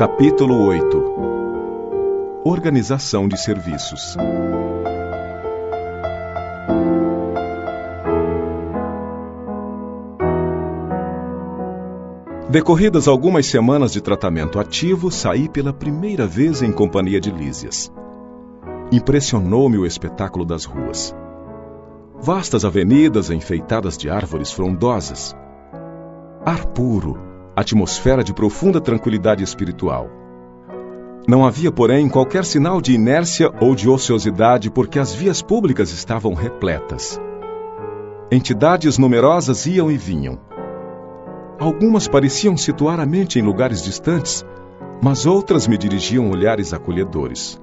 Capítulo 8. Organização de serviços. Decorridas algumas semanas de tratamento ativo, saí pela primeira vez em companhia de Lísias. Impressionou-me o espetáculo das ruas. Vastas avenidas enfeitadas de árvores frondosas. Ar puro, atmosfera de profunda tranquilidade espiritual. Não havia, porém, qualquer sinal de inércia ou de ociosidade, porque as vias públicas estavam repletas. Entidades numerosas iam e vinham. Algumas pareciam situar a mente em lugares distantes, mas outras me dirigiam olhares acolhedores.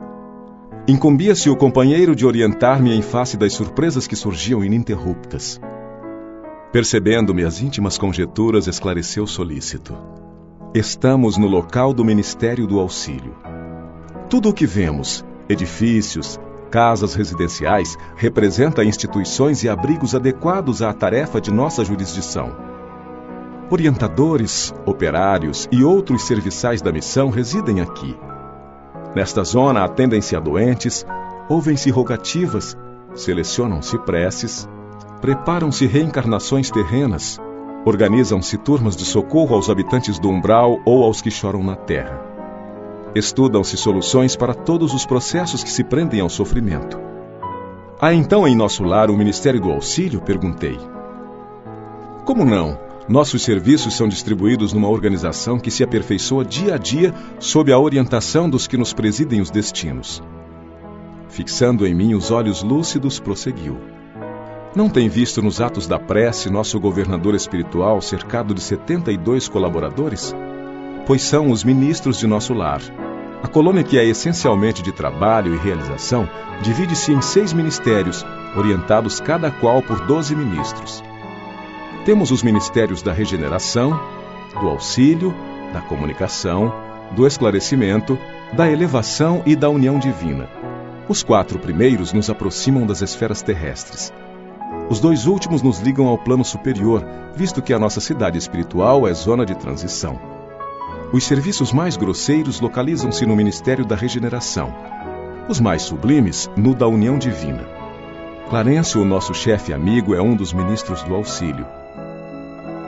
Incumbia-se o companheiro de orientar-me em face das surpresas que surgiam ininterruptas. Percebendo minhas íntimas conjecturas, esclareceu solícito. Estamos no local do Ministério do Auxílio. Tudo o que vemos, edifícios, casas residenciais, representa instituições e abrigos adequados à tarefa de nossa jurisdição. Orientadores, operários e outros serviçais da missão residem aqui. Nesta zona atendem-se a doentes, ouvem-se rogativas, selecionam-se preces, preparam-se reencarnações terrenas, organizam-se turmas de socorro aos habitantes do umbral ou aos que choram na terra. Estudam-se soluções para todos os processos que se prendem ao sofrimento. Há então em nosso lar o Ministério do Auxílio? Perguntei. Como não? Nossos serviços são distribuídos numa organização que se aperfeiçoa dia a dia sob a orientação dos que nos presidem os destinos. Fixando em mim os olhos lúcidos, prosseguiu. Não tem visto nos atos da prece nosso governador espiritual cercado de 72 colaboradores? Pois são os ministros de nosso lar. A colônia, que é essencialmente de trabalho e realização, divide-se em 6 ministérios, orientados cada qual por 12 ministros. Temos os ministérios da regeneração, do auxílio, da comunicação, do esclarecimento, da elevação e da união divina. Os 4 primeiros nos aproximam das esferas terrestres. Os 2 últimos nos ligam ao plano superior, visto que a nossa cidade espiritual é zona de transição. Os serviços mais grosseiros localizam-se no Ministério da Regeneração. Os mais sublimes, no da União Divina. Clarencio, o nosso chefe amigo, é um dos ministros do auxílio.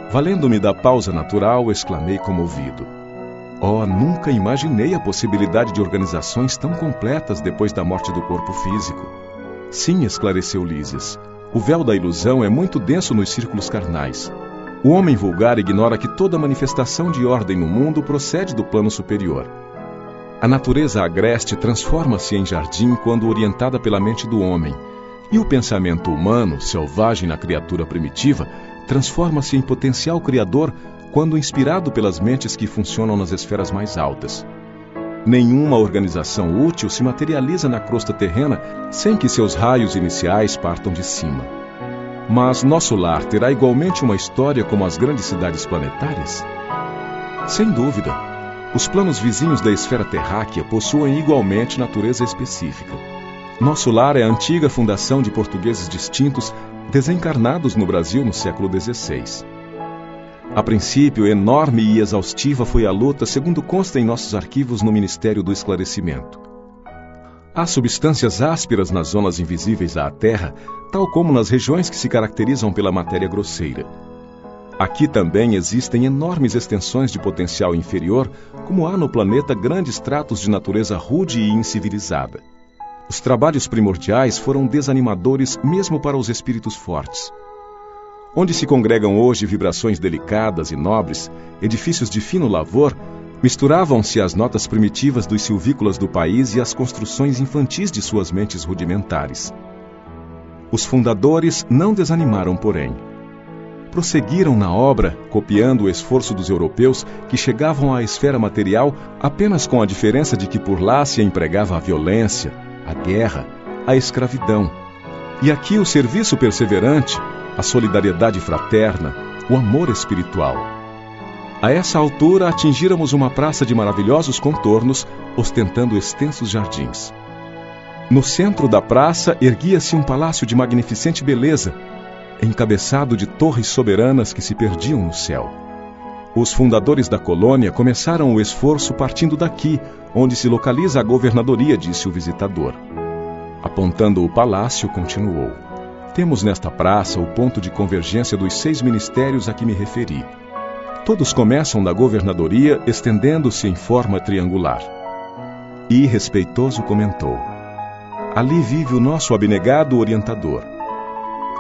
Valendo-me da pausa natural, exclamei comovido. Oh, nunca imaginei a possibilidade de organizações tão completas depois da morte do corpo físico. Sim, esclareceu Lísias. O véu da ilusão é muito denso nos círculos carnais. O homem vulgar ignora que toda manifestação de ordem no mundo procede do plano superior. A natureza agreste transforma-se em jardim quando orientada pela mente do homem, e o pensamento humano, selvagem na criatura primitiva, transforma-se em potencial criador quando inspirado pelas mentes que funcionam nas esferas mais altas. Nenhuma organização útil se materializa na crosta terrena sem que seus raios iniciais partam de cima. Mas nosso lar terá igualmente uma história como as grandes cidades planetárias? Sem dúvida. Os planos vizinhos da esfera terráquea possuem igualmente natureza específica. Nosso lar é a antiga fundação de portugueses distintos desencarnados no Brasil no século XVI. A princípio, enorme e exaustiva foi a luta, segundo consta em nossos arquivos no Ministério do Esclarecimento. Há substâncias ásperas nas zonas invisíveis à Terra, tal como nas regiões que se caracterizam pela matéria grosseira. Aqui também existem enormes extensões de potencial inferior, como há no planeta grandes tratos de natureza rude e incivilizada. Os trabalhos primordiais foram desanimadores mesmo para os espíritos fortes. Onde se congregam hoje vibrações delicadas e nobres, edifícios de fino lavor, misturavam-se as notas primitivas dos silvícolas do país e as construções infantis de suas mentes rudimentares. Os fundadores não desanimaram, porém. Prosseguiram na obra, copiando o esforço dos europeus que chegavam à esfera material apenas com a diferença de que por lá se empregava a violência, a guerra, a escravidão. E aqui o serviço perseverante, a solidariedade fraterna, o amor espiritual. A essa altura atingíramos uma praça de maravilhosos contornos, ostentando extensos jardins. No centro da praça erguia-se um palácio de magnificente beleza, encabeçado de torres soberanas que se perdiam no céu. Os fundadores da colônia começaram o esforço partindo daqui, onde se localiza a governadoria, disse o visitador. Apontando o palácio, continuou. Temos nesta praça o ponto de convergência dos 6 ministérios a que me referi. Todos começam da governadoria, estendendo-se em forma triangular. E, respeitoso, comentou. Ali vive o nosso abnegado orientador.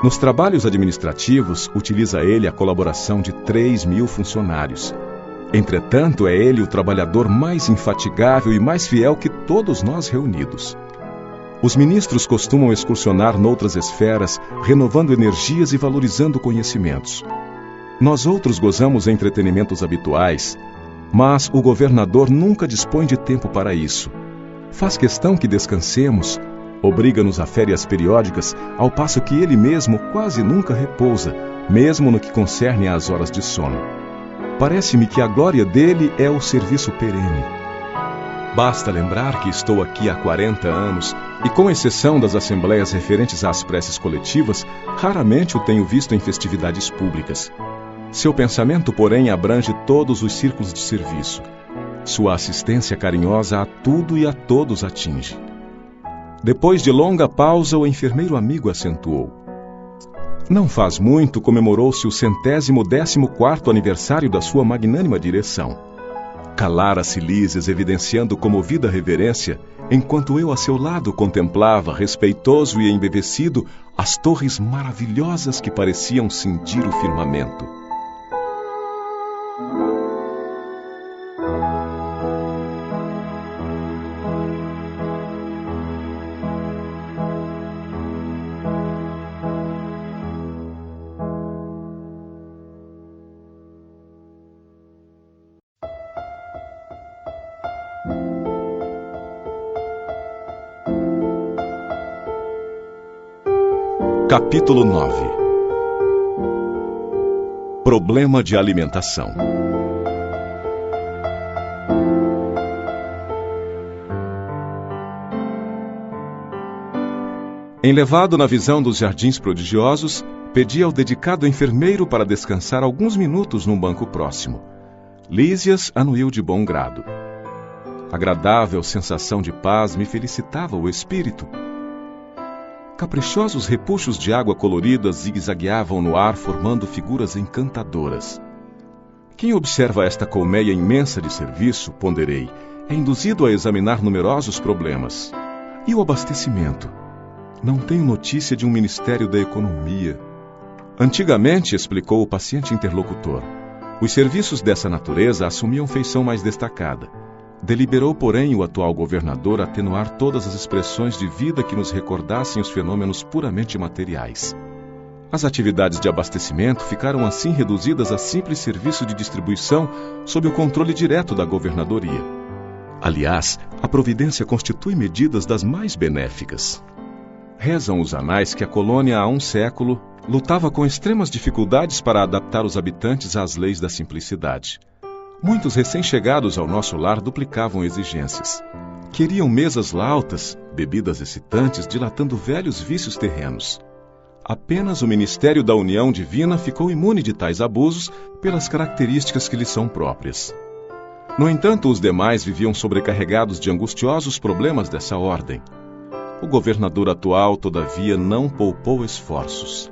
Nos trabalhos administrativos, utiliza ele a colaboração de 3.000 funcionários. Entretanto, é ele o trabalhador mais infatigável e mais fiel que todos nós reunidos. Os ministros costumam excursionar noutras esferas, renovando energias e valorizando conhecimentos. Nós outros gozamos entretenimentos habituais, mas o governador nunca dispõe de tempo para isso. Faz questão que descansemos, obriga-nos a férias periódicas, ao passo que ele mesmo quase nunca repousa, mesmo no que concerne às horas de sono. Parece-me que a glória dele é o serviço perene. Basta lembrar que estou aqui há 40 anos e, com exceção das assembleias referentes às preces coletivas, raramente o tenho visto em festividades públicas. Seu pensamento, porém, abrange todos os círculos de serviço. Sua assistência carinhosa a tudo e a todos atinge. Depois de longa pausa, o enfermeiro amigo acentuou. Não faz muito comemorou-se o 114º aniversário da sua magnânima direção. Calara-se Lísias, evidenciando comovida reverência, enquanto eu a seu lado contemplava, respeitoso e embevecido, as torres maravilhosas que pareciam cindir o firmamento. Capítulo 9. Problema de alimentação. Enlevado na visão dos jardins prodigiosos, pedi ao dedicado enfermeiro para descansar alguns minutos num banco próximo. Lísias anuiu de bom grado. Agradável sensação de paz me felicitava o espírito. Caprichosos repuxos de água colorida zigue-zagueavam no ar, formando figuras encantadoras. Quem observa esta colmeia imensa de serviço, ponderei, é induzido a examinar numerosos problemas. E o abastecimento? Não tenho notícia de um Ministério da Economia. Antigamente, explicou o paciente interlocutor, os serviços dessa natureza assumiam feição mais destacada. Deliberou, porém, o atual governador atenuar todas as expressões de vida que nos recordassem os fenômenos puramente materiais. As atividades de abastecimento ficaram assim reduzidas a simples serviço de distribuição sob o controle direto da governadoria. Aliás, a providência constitui medidas das mais benéficas. Rezam os anais que a colônia há um século lutava com extremas dificuldades para adaptar os habitantes às leis da simplicidade. Muitos recém-chegados ao nosso lar duplicavam exigências. Queriam mesas lautas, bebidas excitantes, dilatando velhos vícios terrenos. Apenas o Ministério da União Divina ficou imune de tais abusos pelas características que lhe são próprias. No entanto, os demais viviam sobrecarregados de angustiosos problemas dessa ordem. O governador atual, todavia, não poupou esforços.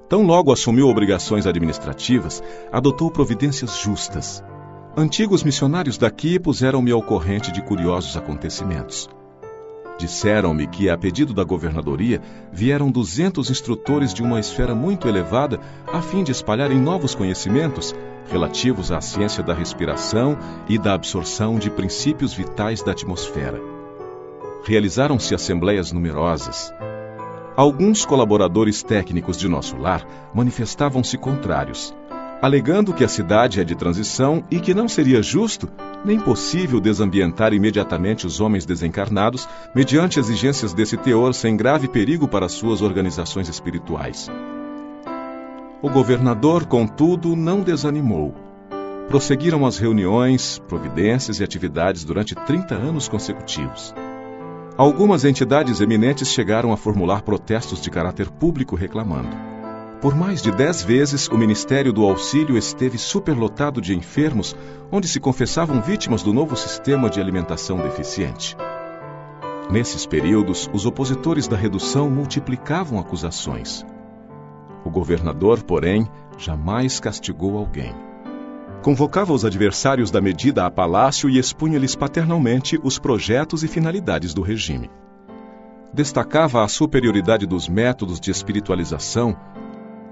Tão logo assumiu obrigações administrativas, adotou providências justas. Antigos missionários daqui puseram-me ao corrente de curiosos acontecimentos. Disseram-me que, a pedido da governadoria, vieram 200 instrutores de uma esfera muito elevada a fim de espalharem novos conhecimentos relativos à ciência da respiração e da absorção de princípios vitais da atmosfera. Realizaram-se assembleias numerosas. Alguns colaboradores técnicos de nosso lar manifestavam-se contrários, alegando que a cidade é de transição e que não seria justo nem possível desambientar imediatamente os homens desencarnados mediante exigências desse teor sem grave perigo para suas organizações espirituais. O governador, contudo, não desanimou. Prosseguiram as reuniões, providências e atividades durante 30 anos consecutivos. Algumas entidades eminentes chegaram a formular protestos de caráter público reclamando. Por mais de 10 vezes, o Ministério do Auxílio esteve superlotado de enfermos, onde se confessavam vítimas do novo sistema de alimentação deficiente. Nesses períodos, os opositores da redução multiplicavam acusações. O governador, porém, jamais castigou alguém. Convocava os adversários da medida a palácio e expunha-lhes paternalmente os projetos e finalidades do regime. Destacava a superioridade dos métodos de espiritualização,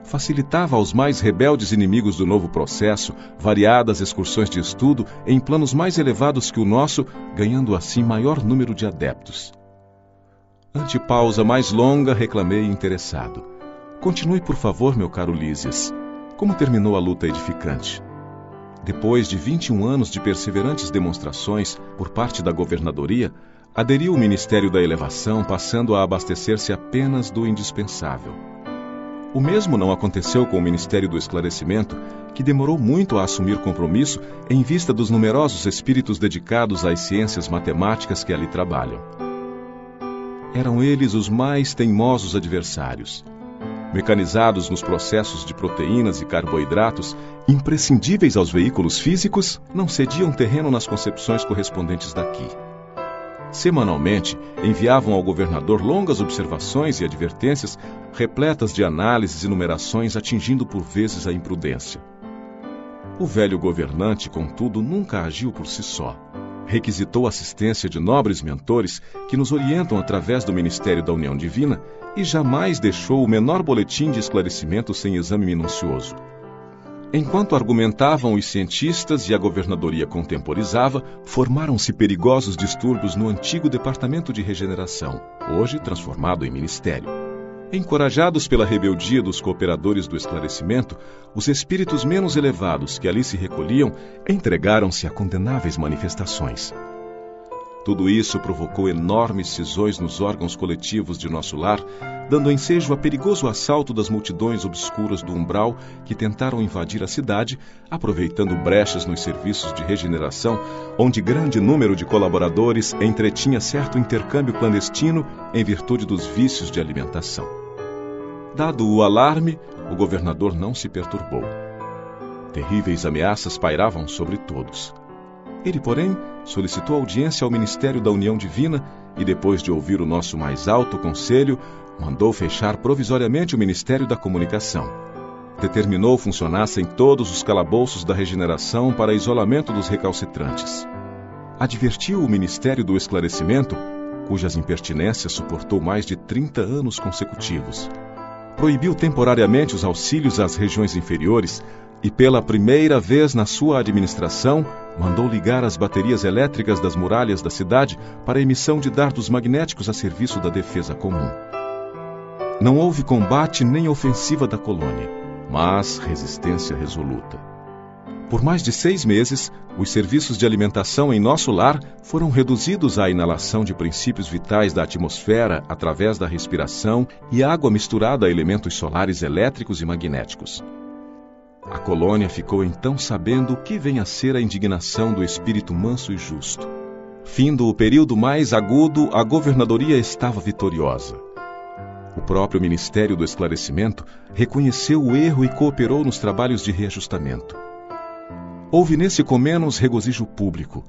facilitava aos mais rebeldes inimigos do novo processo variadas excursões de estudo em planos mais elevados que o nosso, ganhando assim maior número de adeptos. Ante pausa mais longa, reclamei interessado: continue, por favor, meu caro Lísias. Como terminou a luta edificante? Depois de 21 anos de perseverantes demonstrações por parte da governadoria, aderiu o Ministério da Elevação, passando a abastecer-se apenas do indispensável. O mesmo não aconteceu com o Ministério do Esclarecimento, que demorou muito a assumir compromisso em vista dos numerosos espíritos dedicados às ciências matemáticas que ali trabalham. Eram eles os mais teimosos adversários. Mecanizados nos processos de proteínas e carboidratos, imprescindíveis aos veículos físicos, não cediam terreno nas concepções correspondentes daqui. Semanalmente, enviavam ao governador longas observações e advertências, repletas de análises e numerações, atingindo por vezes a imprudência. O velho governante, contudo, nunca agiu por si só. Requisitou a assistência de nobres mentores que nos orientam através do Ministério da União Divina e jamais deixou o menor boletim de esclarecimento sem exame minucioso. Enquanto argumentavam os cientistas e a governadoria contemporizava, formaram-se perigosos distúrbios no antigo Departamento de Regeneração, hoje transformado em Ministério. Encorajados pela rebeldia dos cooperadores do esclarecimento, os espíritos menos elevados que ali se recolhiam entregaram-se a condenáveis manifestações. Tudo isso provocou enormes cisões nos órgãos coletivos de nosso lar, dando ensejo a perigoso assalto das multidões obscuras do umbral que tentaram invadir a cidade, aproveitando brechas nos serviços de regeneração, onde grande número de colaboradores entretinha certo intercâmbio clandestino em virtude dos vícios de alimentação. Dado o alarme, o governador não se perturbou. Terríveis ameaças pairavam sobre todos. Ele, porém, solicitou audiência ao Ministério da União Divina e, depois de ouvir o nosso mais alto conselho, mandou fechar provisoriamente o Ministério da Comunicação. Determinou funcionassem todos os calabouços da regeneração para isolamento dos recalcitrantes. Advertiu o Ministério do Esclarecimento, cujas impertinências suportou mais de 30 anos consecutivos. Proibiu temporariamente os auxílios às regiões inferiores e, pela primeira vez na sua administração, mandou ligar as baterias elétricas das muralhas da cidade para a emissão de dardos magnéticos a serviço da defesa comum. Não houve combate nem ofensiva da colônia, mas resistência resoluta. Por mais de 6 meses, os serviços de alimentação em nosso lar foram reduzidos à inalação de princípios vitais da atmosfera através da respiração e água misturada a elementos solares elétricos e magnéticos. A colônia ficou então sabendo o que vem a ser a indignação do espírito manso e justo. Findo o período mais agudo, a governadoria estava vitoriosa. O próprio Ministério do Esclarecimento reconheceu o erro e cooperou nos trabalhos de reajustamento. Houve nesse comenos regozijo público,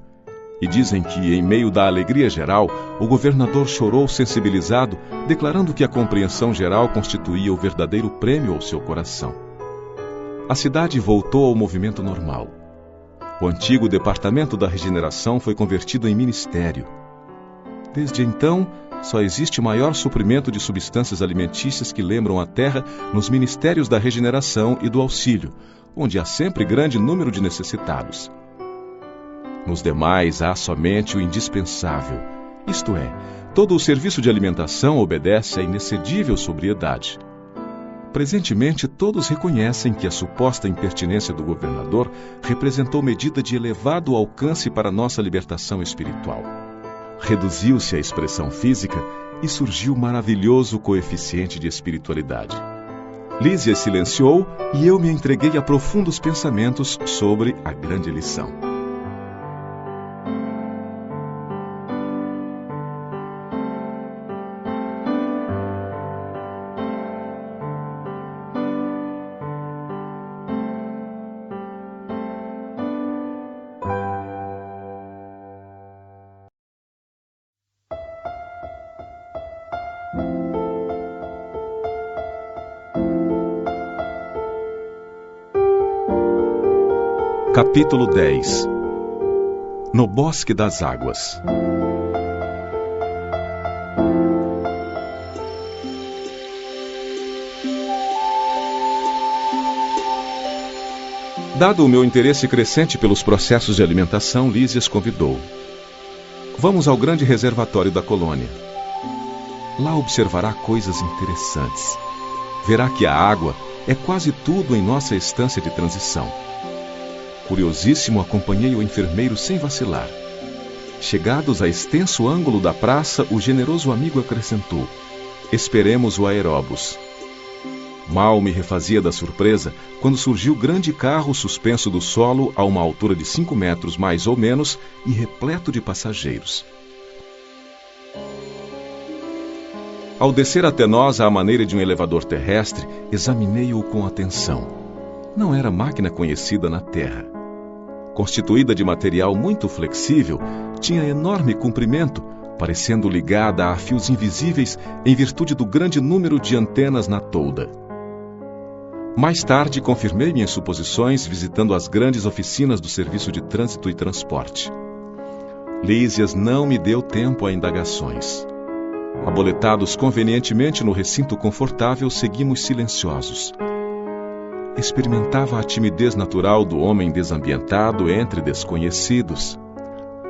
e dizem que, em meio da alegria geral, o governador chorou sensibilizado, declarando que a compreensão geral constituía o verdadeiro prêmio ao seu coração. A cidade voltou ao movimento normal. O antigo Departamento da Regeneração foi convertido em Ministério. Desde então, só existe maior suprimento de substâncias alimentícias que lembram a terra nos Ministérios da Regeneração e do Auxílio, onde há sempre grande número de necessitados. Nos demais há somente o indispensável, isto é, todo o serviço de alimentação obedece à inexcedível sobriedade. Presentemente, todos reconhecem que a suposta impertinência do governador representou medida de elevado alcance para nossa libertação espiritual. Reduziu-se a expressão física e surgiu maravilhoso coeficiente de espiritualidade. Lísias silenciou e eu me entreguei a profundos pensamentos sobre a grande lição. Capítulo 10. No Bosque das Águas. Dado o meu interesse crescente pelos processos de alimentação, Lísias convidou. Vamos ao grande reservatório da colônia. Lá observará coisas interessantes. Verá que a água é quase tudo em nossa estância de transição. Curiosíssimo, acompanhei o enfermeiro sem vacilar. Chegados a extenso ângulo da praça, o generoso amigo acrescentou: esperemos o aeróbus. Mal me refazia da surpresa quando surgiu grande carro suspenso do solo a uma altura de 5 metros mais ou menos e repleto de passageiros. Ao descer até nós à maneira de um elevador terrestre, examinei-o com atenção. Não era máquina conhecida na Terra. Constituída de material muito flexível, tinha enorme comprimento, parecendo ligada a fios invisíveis em virtude do grande número de antenas na tolda. Mais tarde, confirmei minhas suposições visitando as grandes oficinas do Serviço de Trânsito e Transporte. Lísias não me deu tempo a indagações. Aboletados convenientemente no recinto confortável, seguimos silenciosos. Experimentava a timidez natural do homem desambientado entre desconhecidos.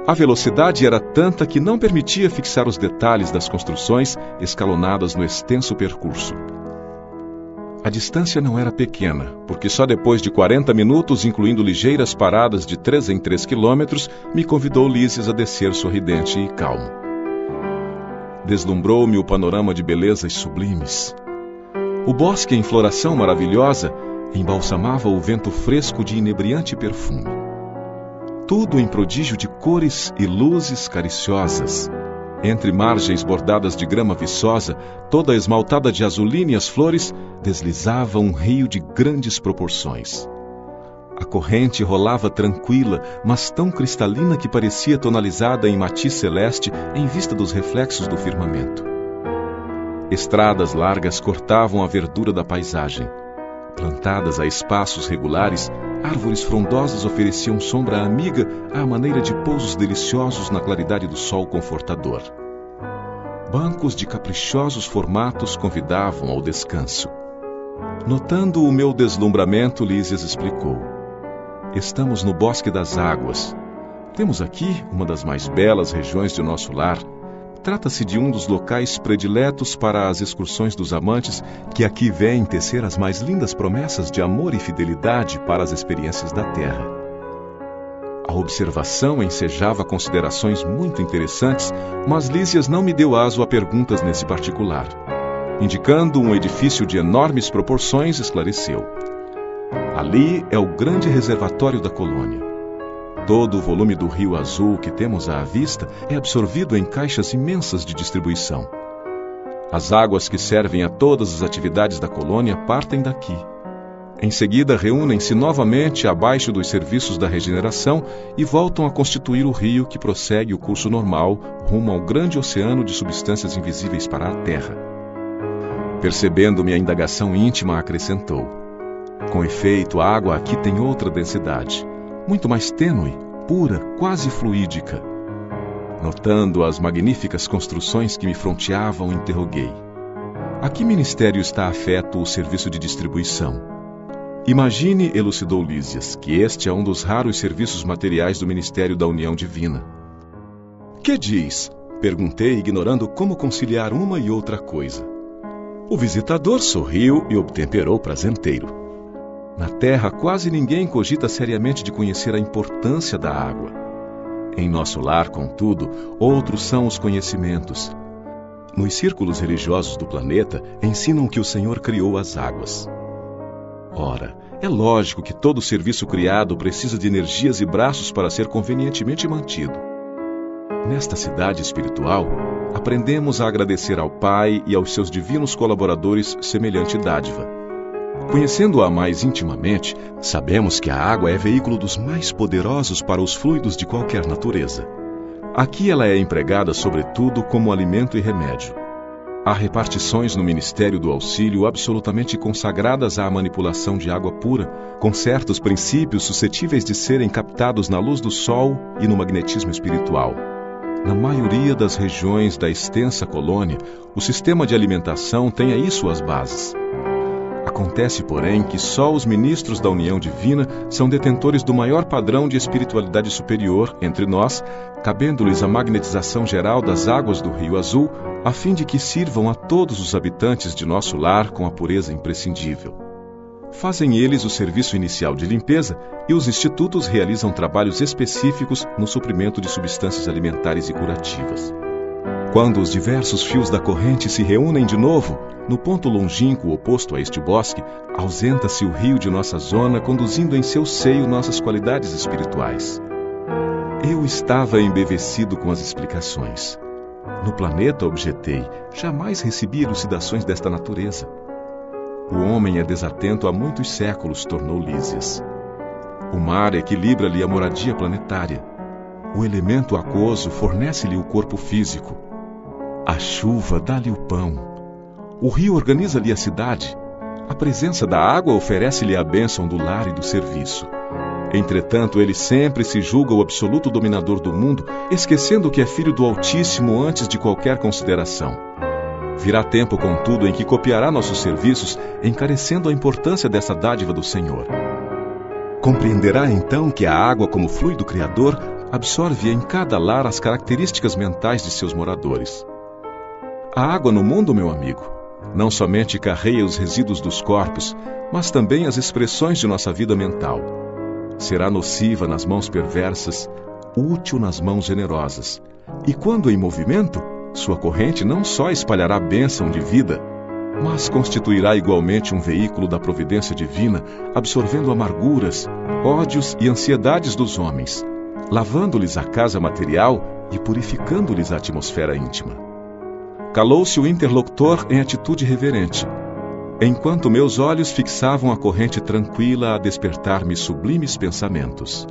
A velocidade era tanta que não permitia fixar os detalhes das construções escalonadas no extenso percurso. A distância não era pequena, porque só depois de 40 minutos, incluindo ligeiras paradas de 3 em 3 quilômetros, me convidou Lísias a descer sorridente e calmo. Deslumbrou-me o panorama de belezas sublimes. O bosque em floração maravilhosa embalsamava o vento fresco de inebriante perfume. Tudo em prodígio de cores e luzes cariciosas. Entre margens bordadas de grama viçosa, toda esmaltada de azulíneas flores, deslizava um rio de grandes proporções. A corrente rolava tranquila, mas tão cristalina que parecia tonalizada em matiz celeste em vista dos reflexos do firmamento. Estradas largas cortavam a verdura da paisagem. Plantadas a espaços regulares, árvores frondosas ofereciam sombra amiga à maneira de pousos deliciosos na claridade do sol confortador. Bancos de caprichosos formatos convidavam ao descanso. Notando o meu deslumbramento, Lísias explicou: estamos no Bosque das Águas. Temos aqui uma das mais belas regiões de nosso lar. Trata-se de um dos locais prediletos para as excursões dos amantes que aqui vêm tecer as mais lindas promessas de amor e fidelidade para as experiências da terra. A observação ensejava considerações muito interessantes, mas Lísias não me deu aso a perguntas nesse particular. Indicando um edifício de enormes proporções, esclareceu: ali é o grande reservatório da colônia. Todo o volume do Rio Azul que temos à vista é absorvido em caixas imensas de distribuição. As águas que servem a todas as atividades da colônia partem daqui. Em seguida, reúnem-se novamente abaixo dos serviços da regeneração e voltam a constituir o rio que prossegue o curso normal rumo ao grande oceano de substâncias invisíveis para a Terra. Percebendo minha indagação íntima, acrescentou: com efeito, a água aqui tem outra densidade, muito mais tênue, pura, quase fluídica. Notando as magníficas construções que me fronteavam, interroguei: a que ministério está afeto o serviço de distribuição? Imagine, elucidou Lísias, que este é um dos raros serviços materiais do Ministério da União Divina. Que diz? Perguntei, ignorando como conciliar uma e outra coisa. O visitador sorriu e obtemperou prazenteiro. Na Terra, quase ninguém cogita seriamente de conhecer a importância da água. Em nosso lar, contudo, outros são os conhecimentos. Nos círculos religiosos do planeta, ensinam que o Senhor criou as águas. Ora, é lógico que todo serviço criado precisa de energias e braços para ser convenientemente mantido. Nesta cidade espiritual, aprendemos a agradecer ao Pai e aos seus divinos colaboradores semelhante dádiva. Conhecendo-a mais intimamente, sabemos que a água é veículo dos mais poderosos para os fluidos de qualquer natureza. Aqui ela é empregada sobretudo como alimento e remédio. Há repartições no Ministério do Auxílio absolutamente consagradas à manipulação de água pura, com certos princípios suscetíveis de serem captados na luz do sol e no magnetismo espiritual. Na maioria das regiões da extensa colônia, o sistema de alimentação tem aí suas bases. Acontece, porém, que só os ministros da união divina são detentores do maior padrão de espiritualidade superior entre nós, cabendo-lhes a magnetização geral das águas do Rio Azul, a fim de que sirvam a todos os habitantes de nosso lar com a pureza imprescindível. Fazem eles o serviço inicial de limpeza e os institutos realizam trabalhos específicos no suprimento de substâncias alimentares e curativas. Quando os diversos fios da corrente se reúnem de novo, no ponto longínquo oposto a este bosque, ausenta-se o rio de nossa zona, conduzindo em seu seio nossas qualidades espirituais. Eu estava embevecido com as explicações. No planeta, objetei, jamais recebi elucidações desta natureza. O homem é desatento há muitos séculos, tornou Lísias. O mar equilibra-lhe a moradia planetária. O elemento aquoso fornece-lhe o corpo físico. A chuva dá-lhe o pão. O rio organiza-lhe a cidade. A presença da água oferece-lhe a bênção do lar e do serviço. Entretanto, ele sempre se julga o absoluto dominador do mundo, esquecendo que é filho do Altíssimo antes de qualquer consideração. Virá tempo, contudo, em que copiará nossos serviços, encarecendo a importância dessa dádiva do Senhor. Compreenderá então que a água, como fluido criador, absorve em cada lar as características mentais de seus moradores. A água no mundo, meu amigo, não somente carrega os resíduos dos corpos, mas também as expressões de nossa vida mental. Será nociva nas mãos perversas, útil nas mãos generosas. E quando em movimento, sua corrente não só espalhará bênção de vida, mas constituirá igualmente um veículo da providência divina, absorvendo amarguras, ódios e ansiedades dos homens, lavando-lhes a casa material e purificando-lhes a atmosfera íntima. Calou-se o interlocutor em atitude reverente, enquanto meus olhos fixavam a corrente tranquila a despertar-me sublimes pensamentos.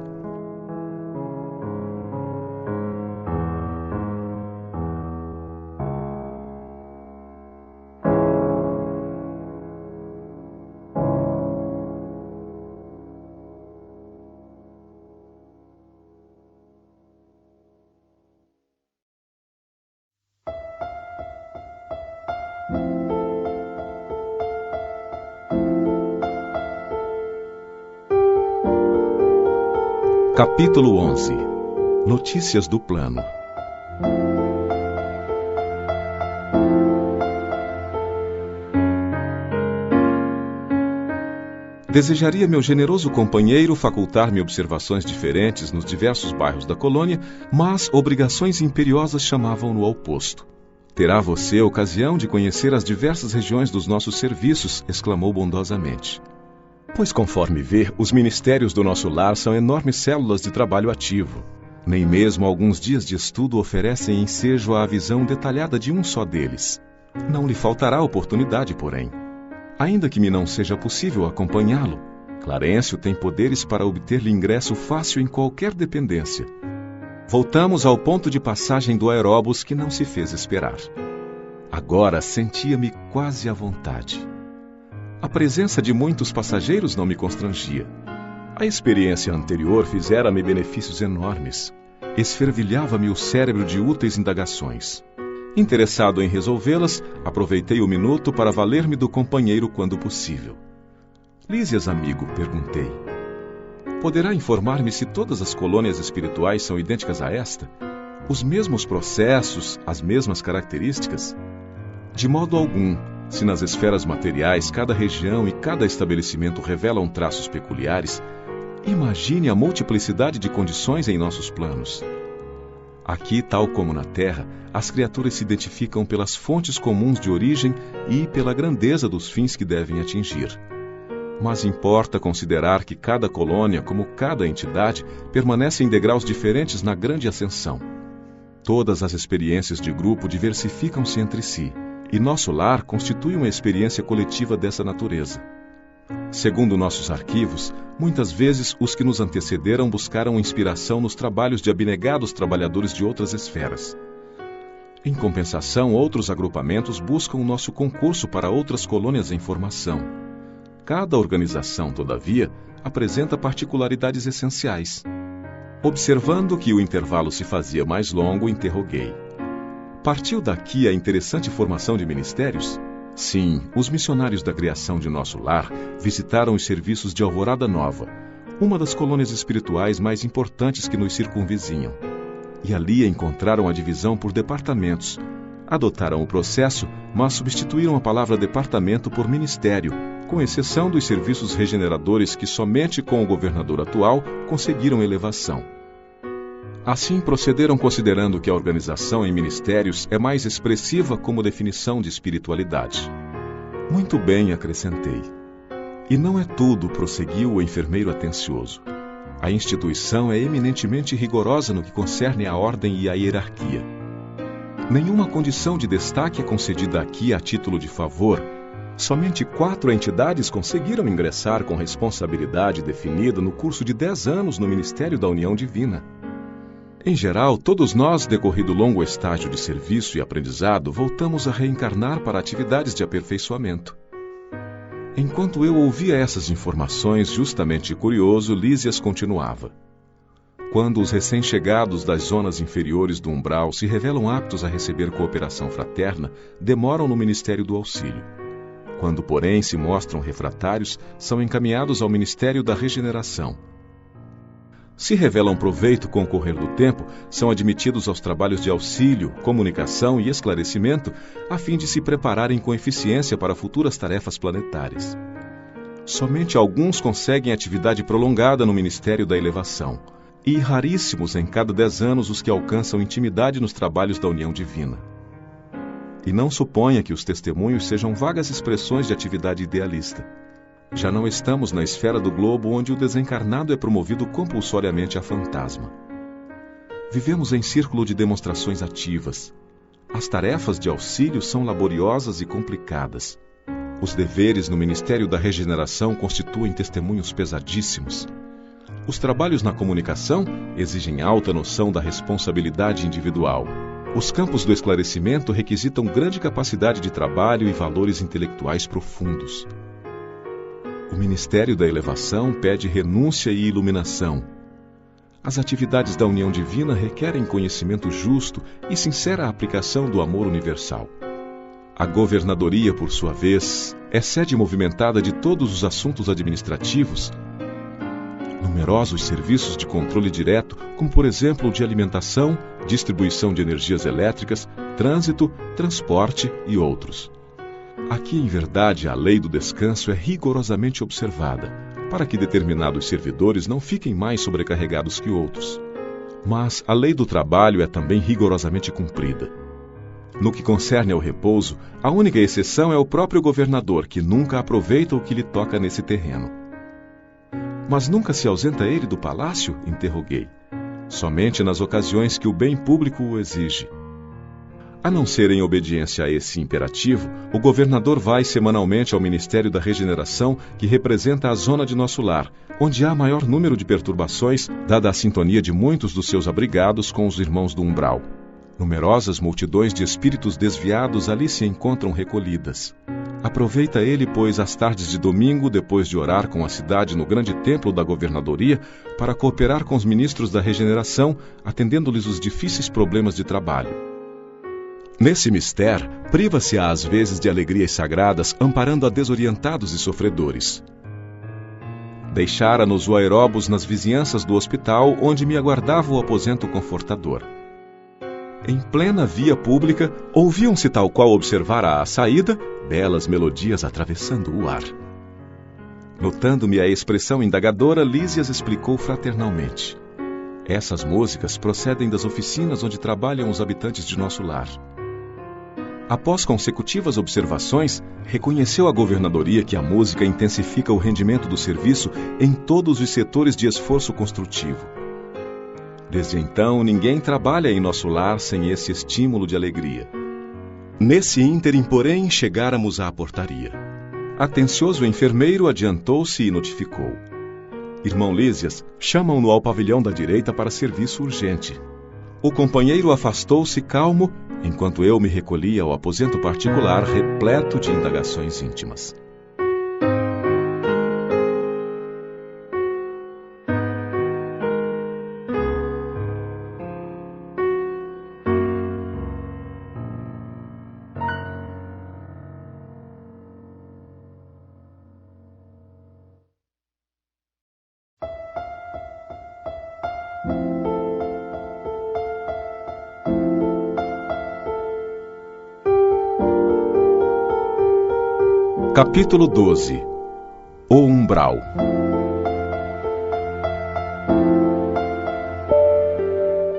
Capítulo 11. Notícias do plano. Desejaria meu generoso companheiro facultar-me observações diferentes nos diversos bairros da colônia, mas obrigações imperiosas chamavam-no ao posto. Terá você ocasião de conhecer as diversas regiões dos nossos serviços, exclamou bondosamente. Pois, conforme vê, os ministérios do nosso lar são enormes células de trabalho ativo. Nem mesmo alguns dias de estudo oferecem ensejo à visão detalhada de um só deles. Não lhe faltará oportunidade, porém. Ainda que me não seja possível acompanhá-lo, Clarencio tem poderes para obter-lhe ingresso fácil em qualquer dependência. Voltamos ao ponto de passagem do aeróbus que não se fez esperar. Agora sentia-me quase à vontade. A presença de muitos passageiros não me constrangia. A experiência anterior fizera-me benefícios enormes. Esfervilhava-me o cérebro de úteis indagações. Interessado em resolvê-las, aproveitei o minuto para valer-me do companheiro quando possível. Lísias, amigo, perguntei. Poderá informar-me se todas as colônias espirituais são idênticas a esta? Os mesmos processos, as mesmas características? De modo algum. Se nas esferas materiais cada região e cada estabelecimento revelam traços peculiares, imagine a multiplicidade de condições em nossos planos. Aqui, tal como na Terra, as criaturas se identificam pelas fontes comuns de origem e pela grandeza dos fins que devem atingir. Mas importa considerar que cada colônia, como cada entidade, permanece em degraus diferentes na grande ascensão. Todas as experiências de grupo diversificam-se entre si, e nosso lar constitui uma experiência coletiva dessa natureza. Segundo nossos arquivos, muitas vezes os que nos antecederam buscaram inspiração nos trabalhos de abnegados trabalhadores de outras esferas. Em compensação, outros agrupamentos buscam o nosso concurso para outras colônias em formação. Cada organização, todavia, apresenta particularidades essenciais. Observando que o intervalo se fazia mais longo, interroguei: partiu daqui a interessante formação de ministérios? Sim, os missionários da criação de nosso lar visitaram os serviços de Alvorada Nova, uma das colônias espirituais mais importantes que nos circunvizinham. E ali encontraram a divisão por departamentos. Adotaram o processo, mas substituíram a palavra departamento por ministério, com exceção dos serviços regeneradores que somente com o governador atual conseguiram elevação. Assim procederam considerando que a organização em ministérios é mais expressiva como definição de espiritualidade. Muito bem, acrescentei. E não é tudo, prosseguiu o enfermeiro atencioso. A instituição é eminentemente rigorosa no que concerne à ordem e à hierarquia. Nenhuma condição de destaque é concedida aqui a título de favor. Somente 4 entidades conseguiram ingressar com responsabilidade definida no curso de 10 anos no Ministério da União Divina. Em geral, todos nós, decorrido longo estágio de serviço e aprendizado, voltamos a reencarnar para atividades de aperfeiçoamento. Enquanto eu ouvia essas informações, justamente curioso, Lísias continuava. Quando os recém-chegados das zonas inferiores do umbral se revelam aptos a receber cooperação fraterna, demoram no Ministério do Auxílio. Quando, porém, se mostram refratários, são encaminhados ao Ministério da Regeneração. Se revelam proveito com o correr do tempo, são admitidos aos trabalhos de auxílio, comunicação e esclarecimento, a fim de se prepararem com eficiência para futuras tarefas planetárias. Somente alguns conseguem atividade prolongada no Ministério da Elevação, e raríssimos em cada 10 anos os que alcançam intimidade nos trabalhos da União Divina. E não suponha que os testemunhos sejam vagas expressões de atividade idealista. Já não estamos na esfera do globo onde o desencarnado é promovido compulsoriamente a fantasma. Vivemos em círculo de demonstrações ativas. As tarefas de auxílio são laboriosas e complicadas. Os deveres no Ministério da Regeneração constituem testemunhos pesadíssimos. Os trabalhos na comunicação exigem alta noção da responsabilidade individual. Os campos do esclarecimento requisitam grande capacidade de trabalho e valores intelectuais profundos. O Ministério da Elevação pede renúncia e iluminação. As atividades da União Divina requerem conhecimento justo e sincera aplicação do amor universal. A governadoria, por sua vez, é sede movimentada de todos os assuntos administrativos. Numerosos serviços de controle direto, como por exemplo o de alimentação, distribuição de energias elétricas, trânsito, transporte e outros. Aqui, em verdade, a lei do descanso é rigorosamente observada, para que determinados servidores não fiquem mais sobrecarregados que outros. Mas a lei do trabalho é também rigorosamente cumprida. No que concerne ao repouso, a única exceção é o próprio governador, que nunca aproveita o que lhe toca nesse terreno. Mas nunca se ausenta ele do palácio? Interroguei. Somente nas ocasiões que o bem público o exige. A não ser em obediência a esse imperativo, o governador vai semanalmente ao Ministério da Regeneração, que representa a zona de nosso lar, onde há maior número de perturbações, dada a sintonia de muitos dos seus abrigados com os irmãos do umbral. Numerosas multidões de espíritos desviados ali se encontram recolhidas. Aproveita ele, pois, as tardes de domingo, depois de orar com a cidade no grande templo da governadoria, para cooperar com os ministros da regeneração, atendendo-lhes os difíceis problemas de trabalho. Nesse mistério, priva-se às vezes de alegrias sagradas, amparando a desorientados e sofredores. Deixara-nos o aeróbus nas vizinhanças do hospital, onde me aguardava o aposento confortador. Em plena via pública, ouviam-se, tal qual observara à saída, belas melodias atravessando o ar. Notando-me a expressão indagadora, Lísias explicou fraternalmente. Essas músicas procedem das oficinas onde trabalham os habitantes de nosso lar. Após consecutivas observações, reconheceu a governadoria que a música intensifica o rendimento do serviço em todos os setores de esforço construtivo. Desde então, ninguém trabalha em nosso lar sem esse estímulo de alegria. Nesse ínterim, porém, chegáramos à portaria. Atencioso enfermeiro adiantou-se e notificou. Irmão Lísias, chamam-no ao pavilhão da direita para serviço urgente. O companheiro afastou-se calmo enquanto eu me recolhia ao aposento particular repleto de indagações íntimas. Capítulo 12. O Umbral.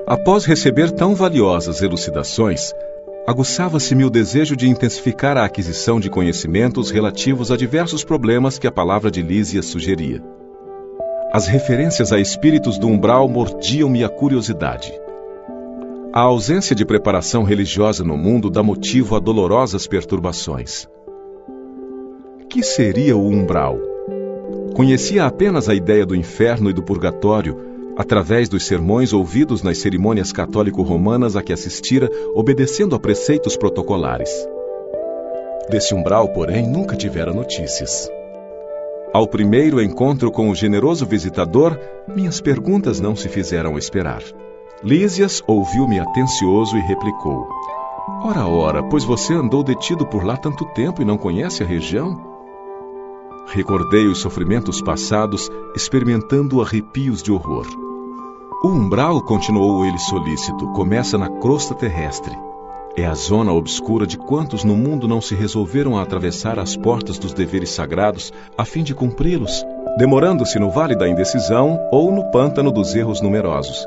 Após receber tão valiosas elucidações, aguçava-se-me o desejo de intensificar a aquisição de conhecimentos relativos a diversos problemas que a palavra de Lísias sugeria. As referências a espíritos do umbral mordiam-me a curiosidade. A ausência de preparação religiosa no mundo dá motivo a dolorosas perturbações. Que seria o umbral? Conhecia apenas a ideia do inferno e do purgatório, através dos sermões ouvidos nas cerimônias católico-romanas a que assistira, obedecendo a preceitos protocolares. Desse umbral, porém, nunca tivera notícias. Ao primeiro encontro com o generoso visitador, minhas perguntas não se fizeram esperar. Lísias ouviu-me atencioso e replicou: Ora, ora, pois você andou detido por lá tanto tempo e não conhece a região? Recordei os sofrimentos passados, experimentando arrepios de horror. O umbral, continuou ele solícito, começa na crosta terrestre. É a zona obscura de quantos no mundo não se resolveram a atravessar as portas dos deveres sagrados a fim de cumpri-los, demorando-se no vale da indecisão ou no pântano dos erros numerosos.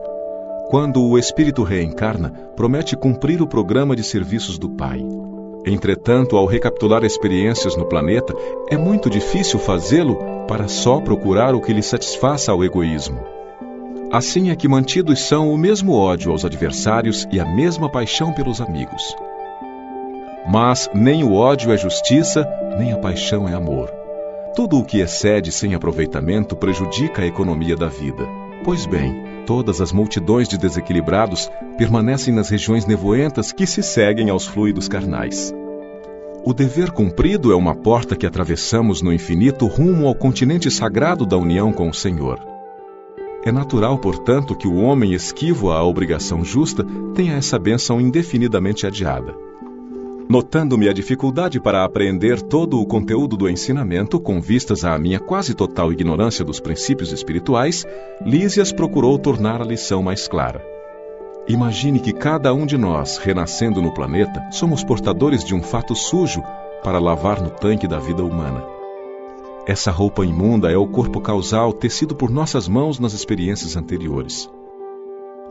Quando o espírito reencarna, promete cumprir o programa de serviços do Pai. Entretanto, ao recapitular experiências no planeta, é muito difícil fazê-lo para só procurar o que lhe satisfaça ao egoísmo. Assim é que mantidos são o mesmo ódio aos adversários e a mesma paixão pelos amigos. Mas nem o ódio é justiça, nem a paixão é amor. Tudo o que excede sem aproveitamento prejudica a economia da vida. Pois bem, todas as multidões de desequilibrados permanecem nas regiões nevoentas que se seguem aos fluidos carnais. O dever cumprido é uma porta que atravessamos no infinito rumo ao continente sagrado da união com o Senhor. É natural, portanto, que o homem esquivo à obrigação justa tenha essa bênção indefinidamente adiada. Notando-me a dificuldade para apreender todo o conteúdo do ensinamento com vistas à minha quase total ignorância dos princípios espirituais, Lísias procurou tornar a lição mais clara. Imagine que cada um de nós, renascendo no planeta, somos portadores de um fato sujo para lavar no tanque da vida humana. Essa roupa imunda é o corpo causal tecido por nossas mãos nas experiências anteriores.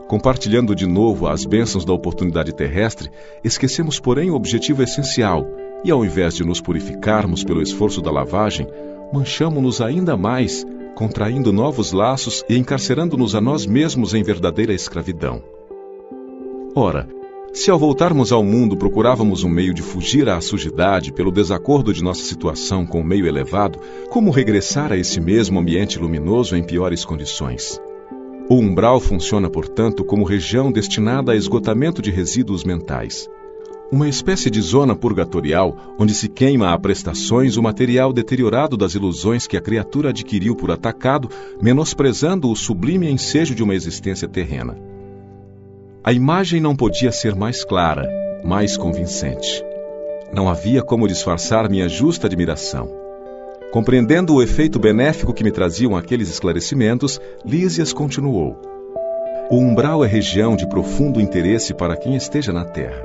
Compartilhando de novo as bênçãos da oportunidade terrestre, esquecemos, porém, o objetivo essencial e, ao invés de nos purificarmos pelo esforço da lavagem, manchamo-nos ainda mais, contraindo novos laços e encarcerando-nos a nós mesmos em verdadeira escravidão. Ora, se ao voltarmos ao mundo procurávamos um meio de fugir à sujidade pelo desacordo de nossa situação com o meio elevado, como regressar a esse mesmo ambiente luminoso em piores condições? O umbral funciona, portanto, como região destinada a esgotamento de resíduos mentais. Uma espécie de zona purgatorial, onde se queima a prestações o material deteriorado das ilusões que a criatura adquiriu por atacado, menosprezando o sublime ensejo de uma existência terrena. A imagem não podia ser mais clara, mais convincente. Não havia como disfarçar minha justa admiração. Compreendendo o efeito benéfico que me traziam aqueles esclarecimentos, Lísias continuou: O umbral é região de profundo interesse para quem esteja na Terra.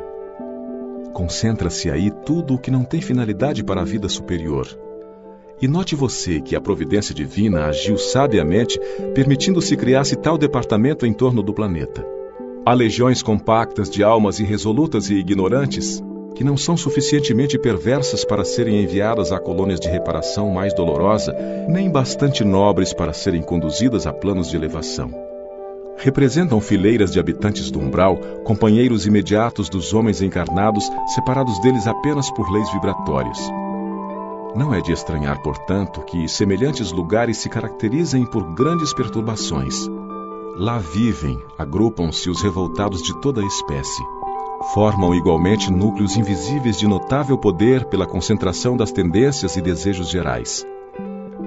Concentra-se aí tudo o que não tem finalidade para a vida superior. E note você que a providência divina agiu sabiamente, permitindo-se criar-se tal departamento em torno do planeta. Há legiões compactas de almas irresolutas e ignorantes, que não são suficientemente perversas para serem enviadas a colônias de reparação mais dolorosa, nem bastante nobres para serem conduzidas a planos de elevação. Representam fileiras de habitantes do umbral, companheiros imediatos dos homens encarnados, separados deles apenas por leis vibratórias. Não é de estranhar, portanto, que semelhantes lugares se caracterizem por grandes perturbações. Lá vivem, agrupam-se os revoltados de toda a espécie. Formam igualmente núcleos invisíveis de notável poder pela concentração das tendências e desejos gerais.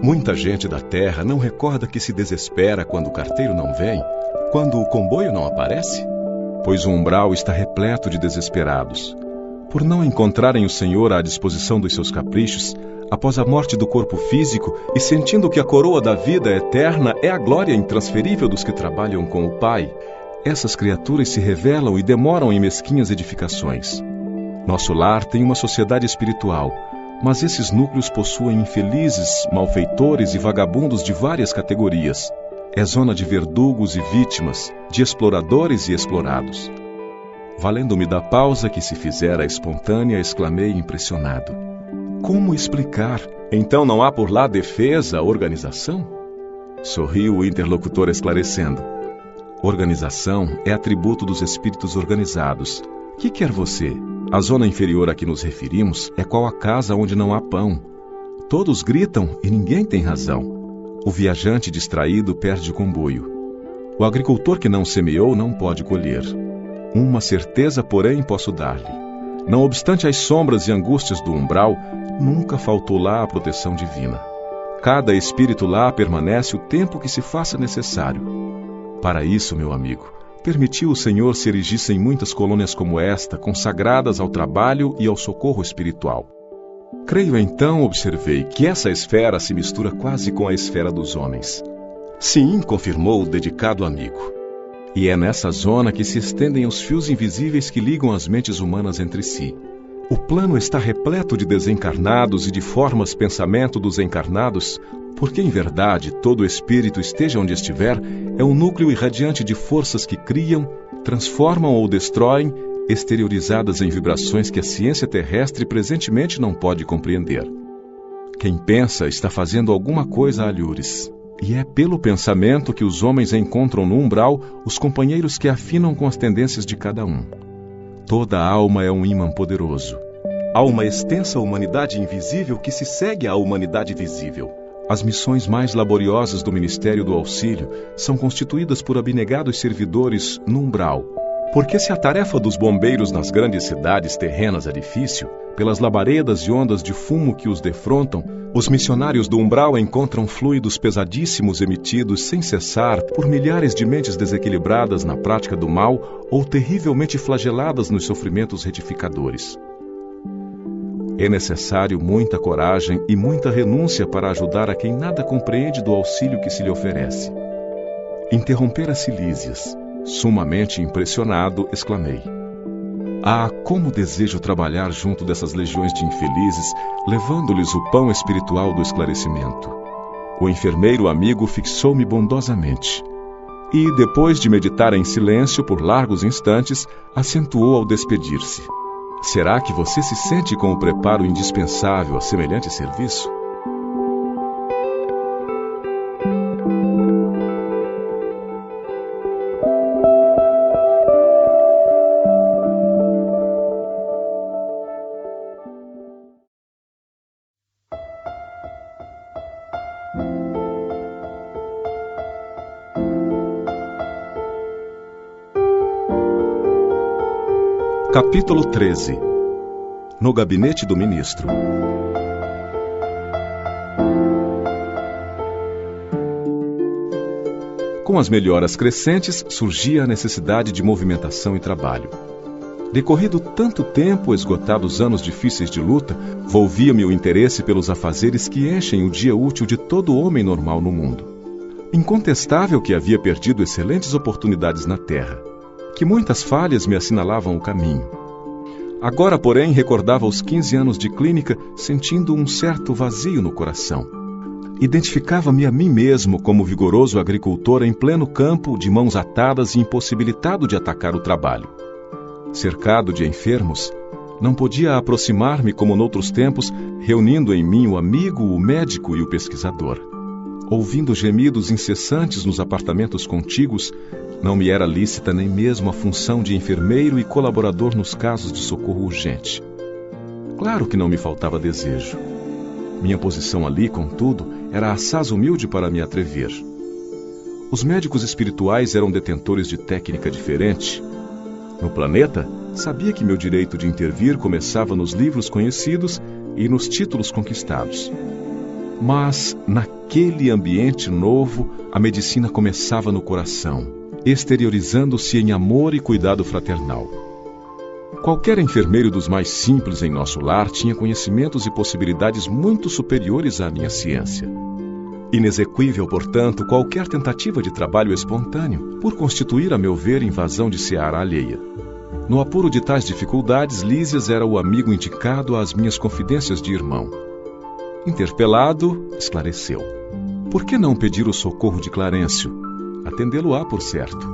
Muita gente da Terra não recorda que se desespera quando o carteiro não vem, quando o comboio não aparece? Pois o umbral está repleto de desesperados. Por não encontrarem o Senhor à disposição dos seus caprichos, após a morte do corpo físico e sentindo que a coroa da vida eterna é a glória intransferível dos que trabalham com o Pai, essas criaturas se revelam e demoram em mesquinhas edificações. Nosso lar tem uma sociedade espiritual, mas esses núcleos possuem infelizes, malfeitores e vagabundos de várias categorias. É zona de verdugos e vítimas, de exploradores e explorados. Valendo-me da pausa que se fizera espontânea, exclamei impressionado: como explicar? Então não há por lá defesa, organização? Sorriu o interlocutor esclarecendo: organização é atributo dos espíritos organizados. Que quer você? A zona inferior a que nos referimos é qual a casa onde não há pão. Todos gritam e ninguém tem razão. O viajante distraído perde o comboio. O agricultor que não semeou não pode colher. Uma certeza, porém, posso dar-lhe: não obstante as sombras e angústias do umbral, nunca faltou lá a proteção divina. Cada espírito lá permanece o tempo que se faça necessário. Para isso, meu amigo, permitiu o Senhor se erigissem muitas colônias como esta, consagradas ao trabalho e ao socorro espiritual. Creio então, observei, que essa esfera se mistura quase com a esfera dos homens. Sim, confirmou o dedicado amigo. E é nessa zona que se estendem os fios invisíveis que ligam as mentes humanas entre si. O plano está repleto de desencarnados e de formas pensamento dos encarnados, porque em verdade todo espírito, esteja onde estiver, é um núcleo irradiante de forças que criam, transformam ou destroem, exteriorizadas em vibrações que a ciência terrestre presentemente não pode compreender. Quem pensa está fazendo alguma coisa a alhures. E é pelo pensamento que os homens encontram no umbral os companheiros que afinam com as tendências de cada um. Toda alma é um ímã poderoso. Há uma extensa humanidade invisível que se segue à humanidade visível. As missões mais laboriosas do Ministério do Auxílio são constituídas por abnegados servidores no umbral. Porque se a tarefa dos bombeiros nas grandes cidades terrenas é difícil, pelas labaredas e ondas de fumo que os defrontam, os missionários do umbral encontram fluidos pesadíssimos emitidos sem cessar por milhares de mentes desequilibradas na prática do mal ou terrivelmente flageladas nos sofrimentos retificadores. É necessário muita coragem e muita renúncia para ajudar a quem nada compreende do auxílio que se lhe oferece. Interromper Silísias. Sumamente impressionado, exclamei: ah, como desejo trabalhar junto dessas legiões de infelizes, levando-lhes o pão espiritual do esclarecimento. O enfermeiro amigo fixou-me bondosamente e, depois de meditar em silêncio por largos instantes, acentuou ao despedir-se: será que você se sente com o preparo indispensável a semelhante serviço? Capítulo 13. No gabinete do ministro. Com as melhoras crescentes, surgia a necessidade de movimentação e trabalho. Decorrido tanto tempo, esgotados anos difíceis de luta, volvia-me o interesse pelos afazeres que enchem o dia útil de todo homem normal no mundo. Incontestável que havia perdido excelentes oportunidades na terra, que muitas falhas me assinalavam o caminho. Agora, porém, recordava os 15 anos de clínica, sentindo um certo vazio no coração. Identificava-me a mim mesmo como vigoroso agricultor em pleno campo, de mãos atadas e impossibilitado de atacar o trabalho. Cercado de enfermos, não podia aproximar-me como noutros tempos, reunindo em mim o amigo, o médico e o pesquisador. Ouvindo gemidos incessantes nos apartamentos contíguos, não me era lícita nem mesmo a função de enfermeiro e colaborador nos casos de socorro urgente. Claro que não me faltava desejo. Minha posição ali, contudo, era assaz humilde para me atrever. Os médicos espirituais eram detentores de técnica diferente. No planeta, Sabia que meu direito de intervir começava nos livros conhecidos e nos títulos conquistados. Mas, naquele ambiente novo, a medicina começava no coração, exteriorizando-se em amor e cuidado fraternal. Qualquer enfermeiro dos mais simples em nosso lar tinha conhecimentos e possibilidades muito superiores à minha ciência. Inexequível, portanto, qualquer tentativa de trabalho espontâneo, por constituir, a meu ver, invasão de seara alheia. No apuro de tais dificuldades, Lísias era o amigo indicado às minhas confidências de irmão. Interpelado, esclareceu. Por que não pedir o socorro de Clarencio? Atendê-lo-á, por certo.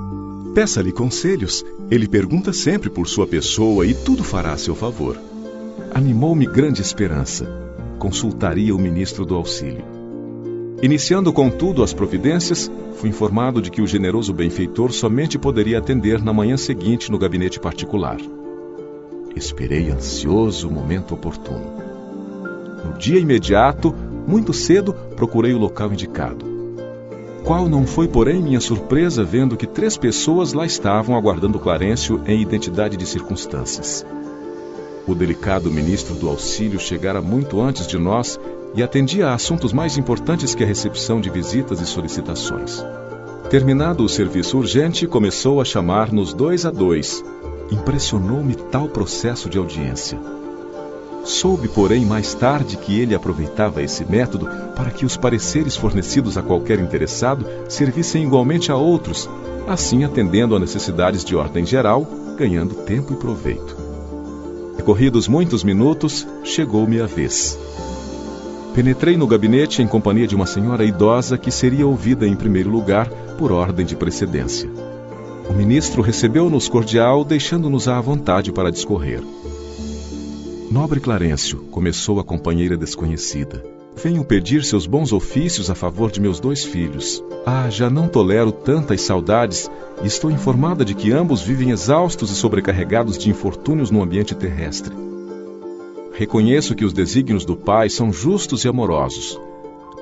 Peça-lhe conselhos. Ele pergunta sempre por sua pessoa e tudo fará a seu favor. Animou-me grande esperança. Consultaria o ministro do auxílio. Iniciando, contudo, as providências, fui informado de que o generoso benfeitor somente poderia atender na manhã seguinte no gabinete particular. Esperei ansioso o momento oportuno. No dia imediato, muito cedo, procurei o local indicado. Qual não foi, porém, minha surpresa vendo que 3 pessoas lá estavam aguardando Clarencio em identidade de circunstâncias. O delicado ministro do auxílio chegara muito antes de nós e atendia a assuntos mais importantes que a recepção de visitas e solicitações. Terminado o serviço urgente, começou a chamar-nos 2 a 2. Impressionou-me tal processo de audiência. Soube, porém, mais tarde que ele aproveitava esse método para que os pareceres fornecidos a qualquer interessado servissem igualmente a outros, assim atendendo a necessidades de ordem geral, ganhando tempo e proveito. Decorridos muitos minutos, chegou-me a vez. Penetrei no gabinete em companhia de uma senhora idosa que seria ouvida em primeiro lugar por ordem de precedência. O ministro recebeu-nos cordial, deixando-nos à vontade para discorrer. Nobre Clarencio, começou a companheira desconhecida, venho pedir seus bons ofícios a favor de meus 2 filhos. Já não tolero tantas saudades e estou informada de que ambos vivem exaustos e sobrecarregados de infortúnios no ambiente terrestre. Reconheço que os desígnios do Pai são justos e amorosos.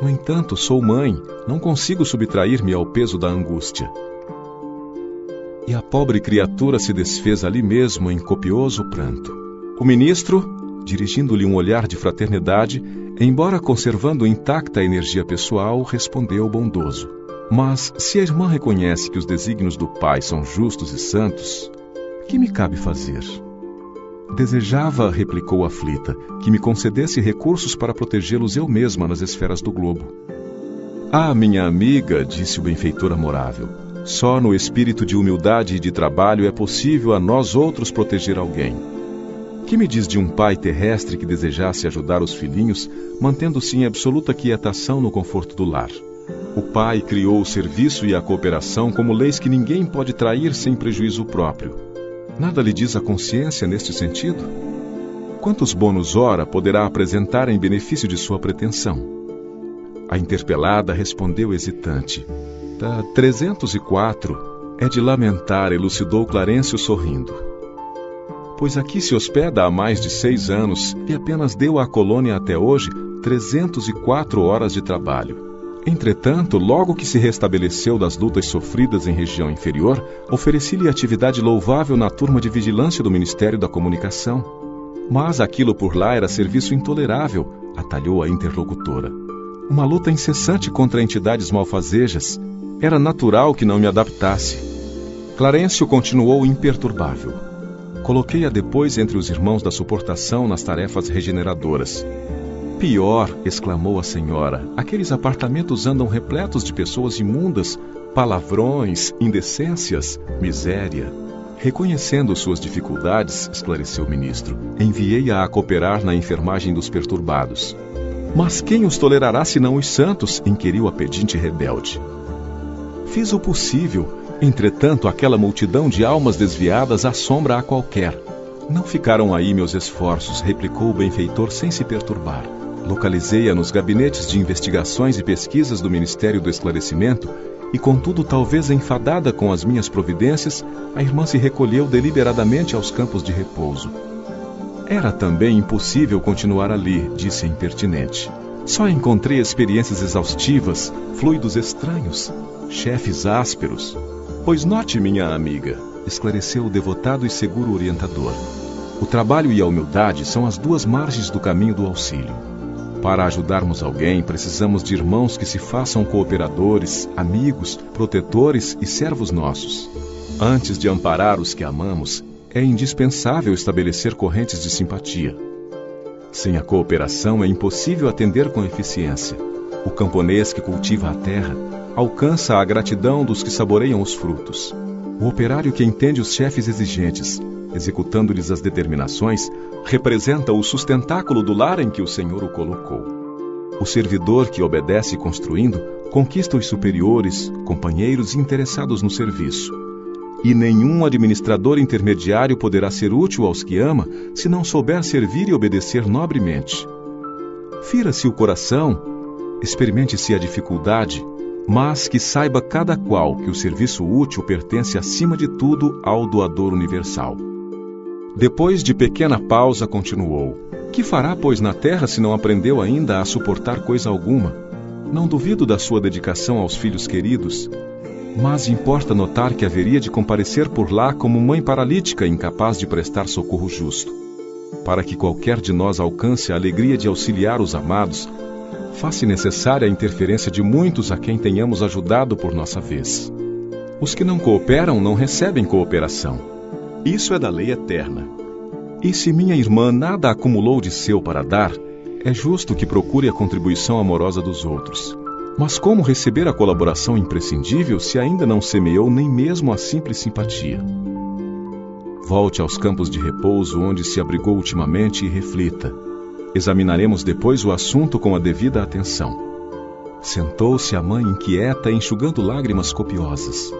No entanto, sou mãe, não consigo subtrair-me ao peso da angústia. E a pobre criatura se desfez ali mesmo em copioso pranto. O ministro, dirigindo-lhe um olhar de fraternidade, embora conservando intacta a energia pessoal, respondeu bondoso. Mas, se a irmã reconhece que os desígnios do Pai são justos e santos, que me cabe fazer? Desejava, replicou aflita, que me concedesse recursos para protegê-los eu mesma nas esferas do globo. Minha amiga, disse o benfeitor amorável, só no espírito de humildade e de trabalho é possível a nós outros proteger alguém. Que me diz de um pai terrestre que desejasse ajudar os filhinhos, mantendo-se em absoluta quietação no conforto do lar? O pai criou o serviço e a cooperação como leis que ninguém pode trair sem prejuízo próprio. Nada lhe diz a consciência neste sentido? Quantos bônus ora poderá apresentar em benefício de sua pretensão? A interpelada respondeu hesitante. 304. É de lamentar, elucidou Clarencio sorrindo. Pois aqui se hospeda há mais de 6 anos e apenas deu à colônia até hoje 304 horas de trabalho. Entretanto, logo que se restabeleceu das lutas sofridas em região inferior, ofereci-lhe atividade louvável na turma de vigilância do Ministério da Comunicação. Mas aquilo por lá era serviço intolerável, atalhou a interlocutora. Uma luta incessante contra entidades malfazejas. Era natural que não me adaptasse. Clarencio continuou imperturbável. Coloquei-a depois entre os irmãos da suportação nas tarefas regeneradoras. Pior, exclamou a senhora, aqueles apartamentos andam repletos de pessoas imundas, palavrões, indecências, miséria. Reconhecendo suas dificuldades, esclareceu o ministro, enviei-a a cooperar na enfermagem dos perturbados. Mas quem os tolerará senão os santos? Inquiriu a pedinte rebelde. Fiz o possível. Entretanto, aquela multidão de almas desviadas assombra a qualquer. Não ficaram aí meus esforços, replicou o benfeitor sem se perturbar. Localizei-a nos gabinetes de investigações e pesquisas do Ministério do Esclarecimento e, contudo, talvez enfadada com as minhas providências, a irmã se recolheu deliberadamente aos campos de repouso. Era também impossível continuar ali, disse a impertinente. Só encontrei experiências exaustivas, fluidos estranhos, chefes ásperos. Pois note, minha amiga, esclareceu o devotado e seguro orientador. O trabalho e a humildade são as duas margens do caminho do auxílio. Para ajudarmos alguém, precisamos de irmãos que se façam cooperadores, amigos, protetores e servos nossos. Antes de amparar os que amamos, é indispensável estabelecer correntes de simpatia. Sem a cooperação é impossível atender com eficiência. O camponês que cultiva a terra alcança a gratidão dos que saboreiam os frutos. O operário que entende os chefes exigentes, executando-lhes as determinações, representa o sustentáculo do lar em que o Senhor o colocou. O servidor que obedece construindo conquista os superiores, companheiros interessados no serviço. E nenhum administrador intermediário poderá ser útil aos que ama se não souber servir e obedecer nobremente. Fira-se o coração, experimente-se a dificuldade, mas que saiba cada qual que o serviço útil pertence acima de tudo ao doador universal. Depois de pequena pausa, continuou: Que fará, pois, na terra se não aprendeu ainda a suportar coisa alguma? Não duvido da sua dedicação aos filhos queridos, mas importa notar que haveria de comparecer por lá como mãe paralítica incapaz de prestar socorro justo. Para que qualquer de nós alcance a alegria de auxiliar os amados, faz-se necessária a interferência de muitos a quem tenhamos ajudado por nossa vez. Os que não cooperam não recebem cooperação. Isso é da lei eterna. E se minha irmã nada acumulou de seu para dar, é justo que procure a contribuição amorosa dos outros. Mas como receber a colaboração imprescindível se ainda não semeou nem mesmo a simples simpatia? Volte aos campos de repouso onde se abrigou ultimamente e reflita. Examinaremos depois o assunto com a devida atenção. Sentou-se a mãe inquieta, enxugando lágrimas copiosas.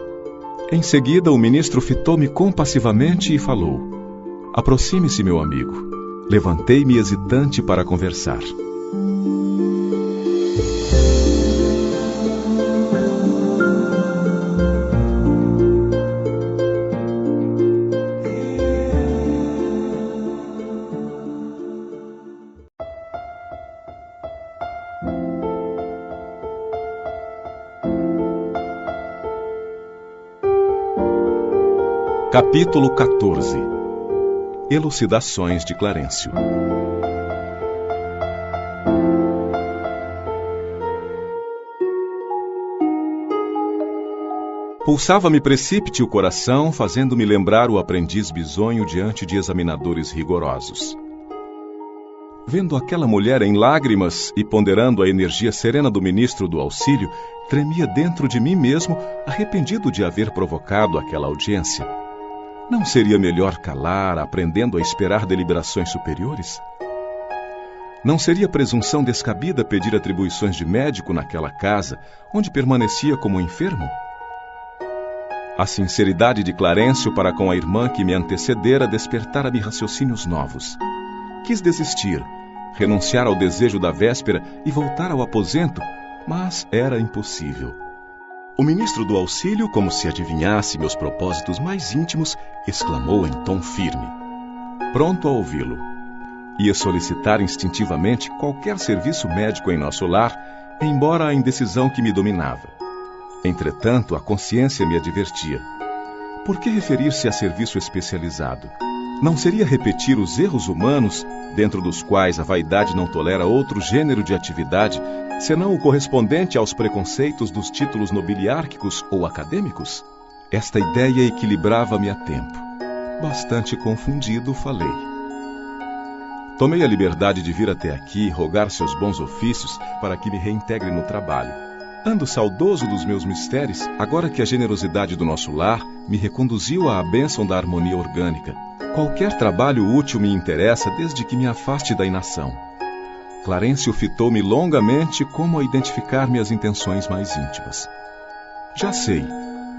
Em seguida, o ministro fitou-me compassivamente e falou: Aproxime-se, meu amigo. Levantei-me hesitante para conversar. Capítulo 14. Elucidações de Clarencio. Pulsava-me precípite o coração, fazendo-me lembrar o aprendiz bisonho diante de examinadores rigorosos. Vendo aquela mulher em lágrimas e ponderando a energia serena do ministro do auxílio, tremia dentro de mim mesmo, arrependido de haver provocado aquela audiência. Não seria melhor calar, aprendendo a esperar deliberações superiores? Não seria presunção descabida pedir atribuições de médico naquela casa, onde permanecia como enfermo? A sinceridade de Clarencio para com a irmã que me antecedera despertara-me raciocínios novos. Quis desistir, renunciar ao desejo da véspera e voltar ao aposento, mas era impossível. O ministro do auxílio, como se adivinhasse meus propósitos mais íntimos, exclamou em tom firme. Pronto a ouvi-lo. Ia solicitar instintivamente qualquer serviço médico em nosso lar, embora a indecisão que me dominava. Entretanto, a consciência me advertia. Por que referir-se a serviço especializado? Não seria repetir os erros humanos, dentro dos quais a vaidade não tolera outro gênero de atividade, senão o correspondente aos preconceitos dos títulos nobiliárquicos ou acadêmicos? Esta ideia equilibrava-me a tempo. Bastante confundido, falei. Tomei a liberdade de vir até aqui rogar seus bons ofícios para que me reintegre no trabalho. Ando saudoso dos meus mistérios, agora que a generosidade do nosso lar me reconduziu à bênção da harmonia orgânica. Qualquer trabalho útil me interessa desde que me afaste da inação. Clarencio fitou-me longamente como a identificar-me as intenções mais íntimas. Já sei,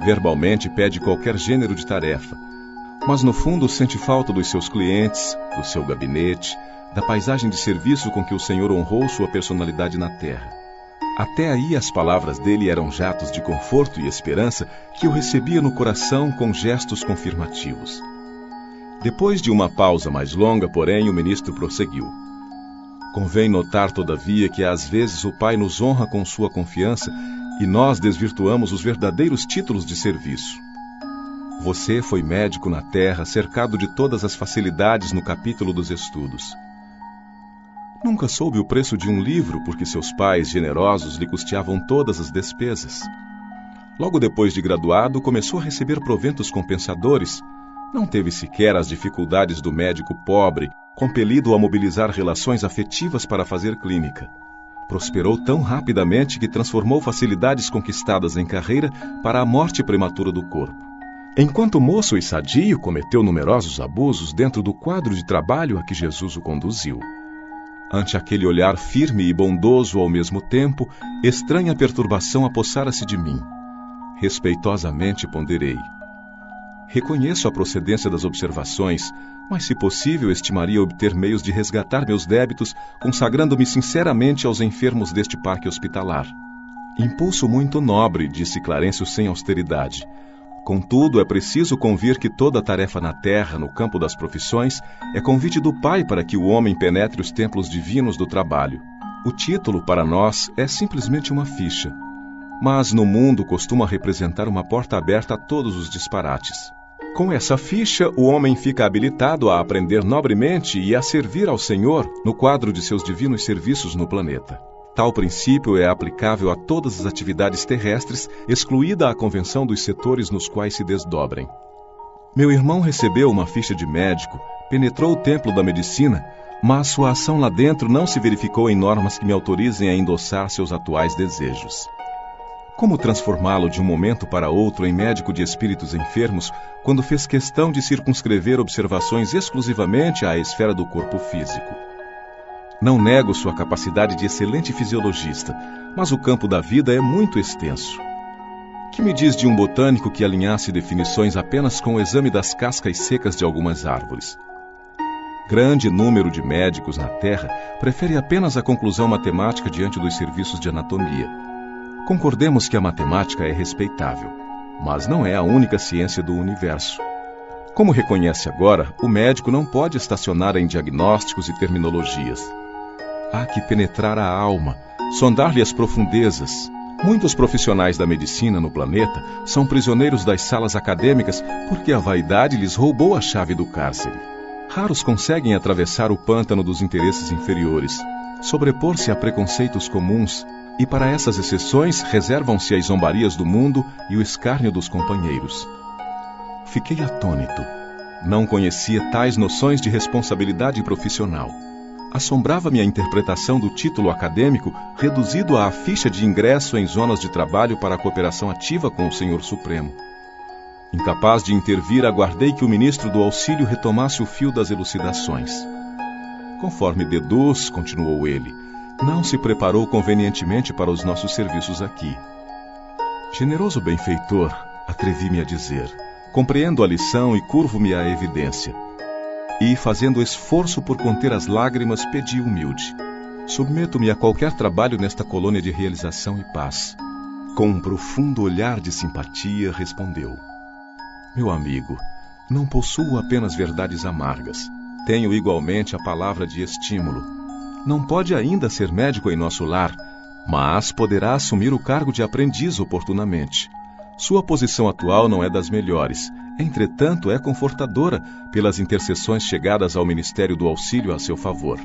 verbalmente pede qualquer gênero de tarefa, mas no fundo sente falta dos seus clientes, do seu gabinete, da paisagem de serviço com que o Senhor honrou sua personalidade na terra. Até aí as palavras dele eram jatos de conforto e esperança que eu recebia no coração com gestos confirmativos. Depois de uma pausa mais longa, porém, o ministro prosseguiu. Convém notar, todavia, que às vezes o Pai nos honra com sua confiança e nós desvirtuamos os verdadeiros títulos de serviço. Você foi médico na terra, cercado de todas as facilidades no capítulo dos estudos. Nunca soube o preço de um livro, porque seus pais generosos lhe custeavam todas as despesas. Logo depois de graduado, começou a receber proventos compensadores. Não teve sequer as dificuldades do médico pobre, compelido a mobilizar relações afetivas para fazer clínica. Prosperou tão rapidamente que transformou facilidades conquistadas em carreira para a morte prematura do corpo. Enquanto moço e sadio, cometeu numerosos abusos dentro do quadro de trabalho a que Jesus o conduziu. Ante aquele olhar firme e bondoso ao mesmo tempo, estranha perturbação apossara-se de mim. Respeitosamente ponderei. Reconheço a procedência das observações, mas, se possível, estimaria obter meios de resgatar meus débitos, consagrando-me sinceramente aos enfermos deste parque hospitalar. Impulso muito nobre, disse Clarencio sem austeridade. Contudo, é preciso convir que toda tarefa na terra, no campo das profissões, é convite do Pai para que o homem penetre os templos divinos do trabalho. O título, para nós, é simplesmente uma ficha. Mas no mundo costuma representar uma porta aberta a todos os disparates. Com essa ficha, o homem fica habilitado a aprender nobremente e a servir ao Senhor no quadro de seus divinos serviços no planeta. Tal princípio é aplicável a todas as atividades terrestres, excluída a convenção dos setores nos quais se desdobrem. Meu irmão recebeu uma ficha de médico, penetrou o templo da medicina, mas sua ação lá dentro não se verificou em normas que me autorizem a endossar seus atuais desejos. Como transformá-lo de um momento para outro em médico de espíritos enfermos, quando fez questão de circunscrever observações exclusivamente à esfera do corpo físico? Não nego sua capacidade de excelente fisiologista, mas o campo da vida é muito extenso. Que me diz de um botânico que alinhasse definições apenas com o exame das cascas secas de algumas árvores? Grande número de médicos na Terra prefere apenas a conclusão matemática diante dos serviços de anatomia. Concordemos que a matemática é respeitável, mas não é a única ciência do universo. Como reconhece agora, o médico não pode estacionar em diagnósticos e terminologias. Há que penetrar a alma, sondar-lhe as profundezas. Muitos profissionais da medicina no planeta são prisioneiros das salas acadêmicas porque a vaidade lhes roubou a chave do cárcere. Raros conseguem atravessar o pântano dos interesses inferiores, sobrepor-se a preconceitos comuns, e para essas exceções reservam-se as zombarias do mundo e o escárnio dos companheiros. Fiquei atônito. Não conhecia tais noções de responsabilidade profissional. Assombrava-me a interpretação do título acadêmico reduzido à ficha de ingresso em zonas de trabalho para a cooperação ativa com o Senhor Supremo. Incapaz de intervir, aguardei que o ministro do auxílio retomasse o fio das elucidações. Conforme deduz, continuou ele, não se preparou convenientemente para os nossos serviços aqui. Generoso benfeitor, atrevi-me a dizer, compreendo a lição e curvo-me à evidência. E, fazendo esforço por conter as lágrimas, pedi humilde. Submeto-me a qualquer trabalho nesta colônia de realização e paz. Com um profundo olhar de simpatia, respondeu. Meu amigo, não possuo apenas verdades amargas. Tenho igualmente a palavra de estímulo. Não pode ainda ser médico em nosso lar, mas poderá assumir o cargo de aprendiz oportunamente. Sua posição atual não é das melhores, entretanto é confortadora pelas intercessões chegadas ao Ministério do Auxílio a seu favor.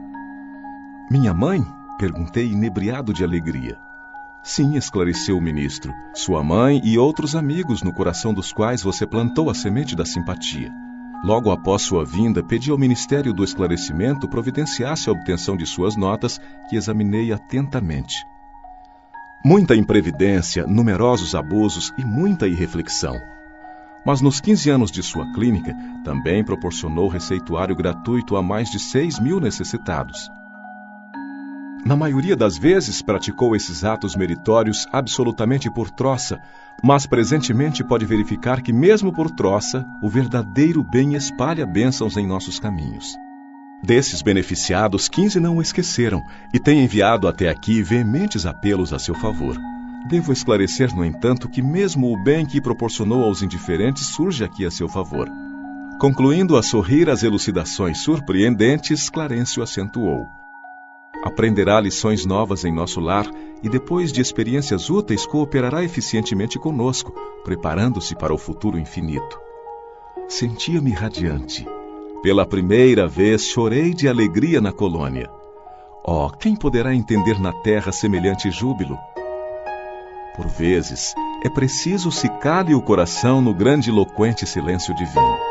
Minha mãe? Perguntei, inebriado de alegria. Sim, esclareceu o ministro, sua mãe e outros amigos no coração dos quais você plantou a semente da simpatia. Logo após sua vinda, pedi ao Ministério do Esclarecimento providenciasse a obtenção de suas notas, que examinei atentamente. Muita imprevidência, numerosos abusos e muita irreflexão. Mas nos 15 anos de sua clínica, também proporcionou receituário gratuito a mais de 6.000 necessitados. Na maioria das vezes, praticou esses atos meritórios absolutamente por troça, mas presentemente pode verificar que, mesmo por troça, o verdadeiro bem espalha bênçãos em nossos caminhos. Desses beneficiados, 15 não o esqueceram e têm enviado até aqui veementes apelos a seu favor. Devo esclarecer, no entanto, que mesmo o bem que proporcionou aos indiferentes surge aqui a seu favor. Concluindo a sorrir as elucidações surpreendentes, Clarencio acentuou. Aprenderá lições novas em nosso lar e, depois de experiências úteis, cooperará eficientemente conosco, preparando-se para o futuro infinito. Sentia-me radiante. Pela primeira vez chorei de alegria na colônia. Oh, quem poderá entender na terra semelhante júbilo? Por vezes, é preciso se cale o coração no grandiloquente silêncio divino.